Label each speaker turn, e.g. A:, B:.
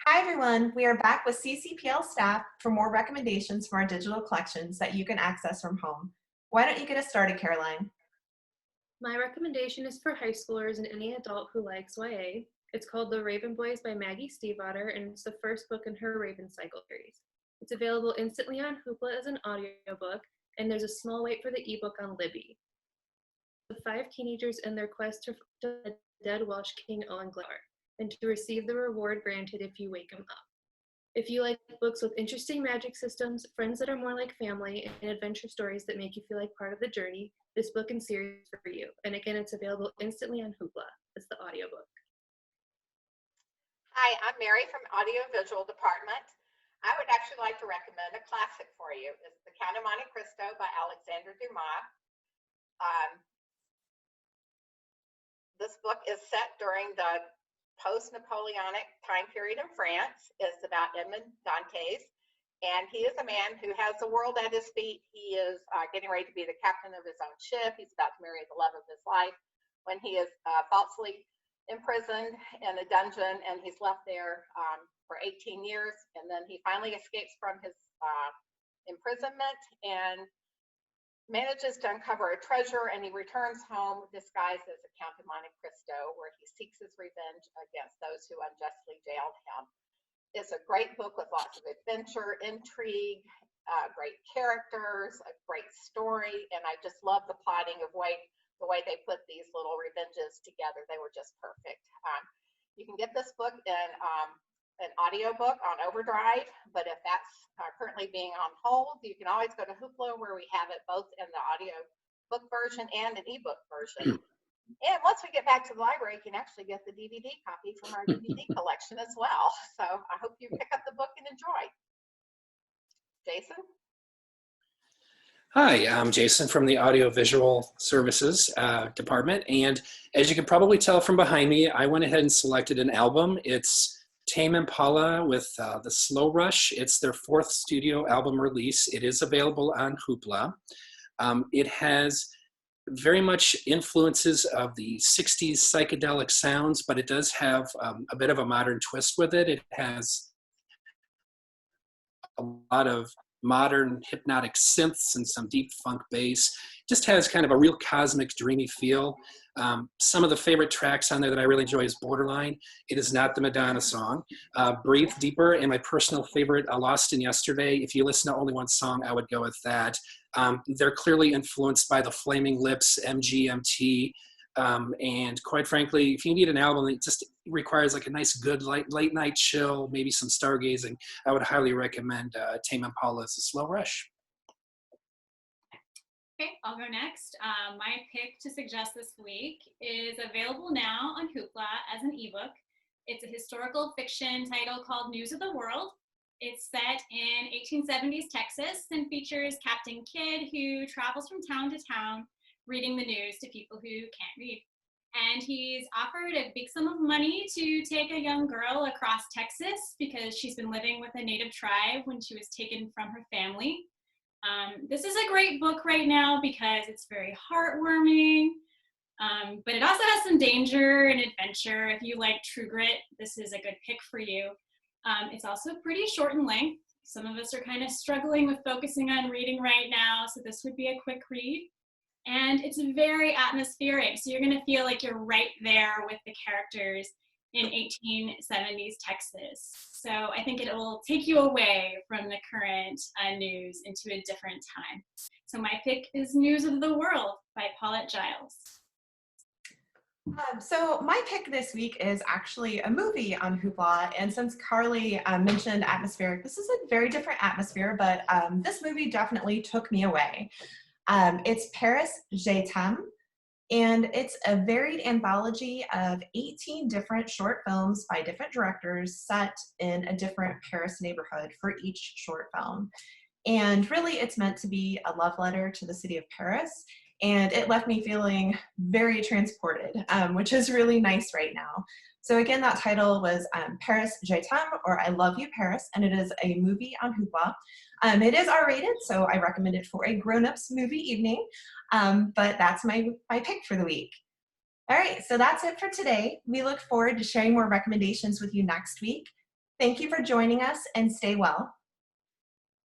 A: Hi everyone, we are back with CCPL staff for more recommendations from our digital collections that you can access from home. Why don't you get us started, Caroline?
B: My recommendation is for high schoolers and any adult who likes YA. It's called The Raven Boys by Maggie Stiefvater, and it's the first book in her Raven Cycle series. It's available instantly on Hoopla as an audiobook, and there's a small wait for the ebook on Libby. The 5 teenagers and their quest to find the dead Welsh King Owen Glendower, and to receive the reward granted if you wake him up. If you like books with interesting magic systems, friends that are more like family, and adventure stories that make you feel like part of the journey, this book and series is for you. And again, it's available instantly on Hoopla. It's the audiobook.
C: Hi, I'm Mary from Audiovisual Department. I would actually like to recommend a classic for you. It's The Count of Monte Cristo by Alexandre Dumas. This book is set during the post-Napoleonic time period in France. It's about Edmond Dantes, and he is a man who has the world at his feet. He is getting ready to be the captain of his own ship. He's about to marry the love of his life when he is falsely imprisoned in a dungeon, and he's left there for 18 years, and then he finally escapes from his imprisonment and manages to uncover a treasure, and he returns home disguised as the Count of Monte Cristo, where he seeks his revenge against those who unjustly jailed him. It's a great book with lots of adventure, intrigue, great characters, a great story, and I just love the plotting of the way they put these little revenges together. They were just perfect. You can get this book in an audiobook on OverDrive, but if that's currently being on hold, you can always go to Hoopla, where we have it both in the audio book version and an ebook version. And once we get back to the library, you can actually get the DVD copy from our DVD collection as well. So I hope you pick up the book and enjoy. Jason?
D: Hi, I'm Jason from the Audiovisual Services Department, and as you can probably tell from behind me, I went ahead and selected an album. It's Tame Impala with The Slow Rush. It's their 4th studio album release. It is available on Hoopla. It has very much influences of the 60s psychedelic sounds, but it does have a bit of a modern twist with it. It has a lot of modern hypnotic synths and some deep funk bass. Just has kind of a real cosmic, dreamy feel. Some of the favorite tracks on there that I really enjoy is Borderline. It is not the Madonna song. Breathe Deeper, and my personal favorite, Lost in Yesterday. If you listen to only one song, I would go with that. They're clearly influenced by the Flaming Lips, MGMT, and quite frankly, if you need an album that just requires like a nice, good late night chill, maybe some stargazing, I would highly recommend Tame Impala's The Slow Rush.
E: Okay, I'll go next. My pick to suggest this week is available now on Hoopla as an ebook. It's a historical fiction title called News of the World. It's set in 1870s Texas and features Captain Kidd, who travels from town to town reading the news to people who can't read. And he's offered a big sum of money to take a young girl across Texas because she's been living with a native tribe when she was taken from her family. This is a great book right now because it's very heartwarming, but it also has some danger and adventure. If you like true grit, this is a good pick for you. It's also pretty short in length. Some of us are kind of struggling with focusing on reading right now, so this would be a quick read. And it's very atmospheric, so you're going to feel like you're right there with the characters in 1870s Texas. So I think it will take you away from the current news into a different time. So my pick is News of the World by Paulette Giles.
A: So my pick this week is actually a movie on Hoopla, and since Carly mentioned atmospheric, this is a very different atmosphere, but this movie definitely took me away. It's Paris, Je t'aime, and it's a varied anthology of 18 different short films by different directors set in a different Paris neighborhood for each short film. And really, it's meant to be a love letter to the city of Paris, and it left me feeling very transported, which is really nice right now. So again, that title was Paris, Je t'aime, or I Love You, Paris, and it is a movie on Hoopla. It is R-rated, so I recommend it for a grown-ups movie evening, but that's my pick for the week. All right, so that's it for today. We look forward to sharing more recommendations with you next week. Thank you for joining us and stay well.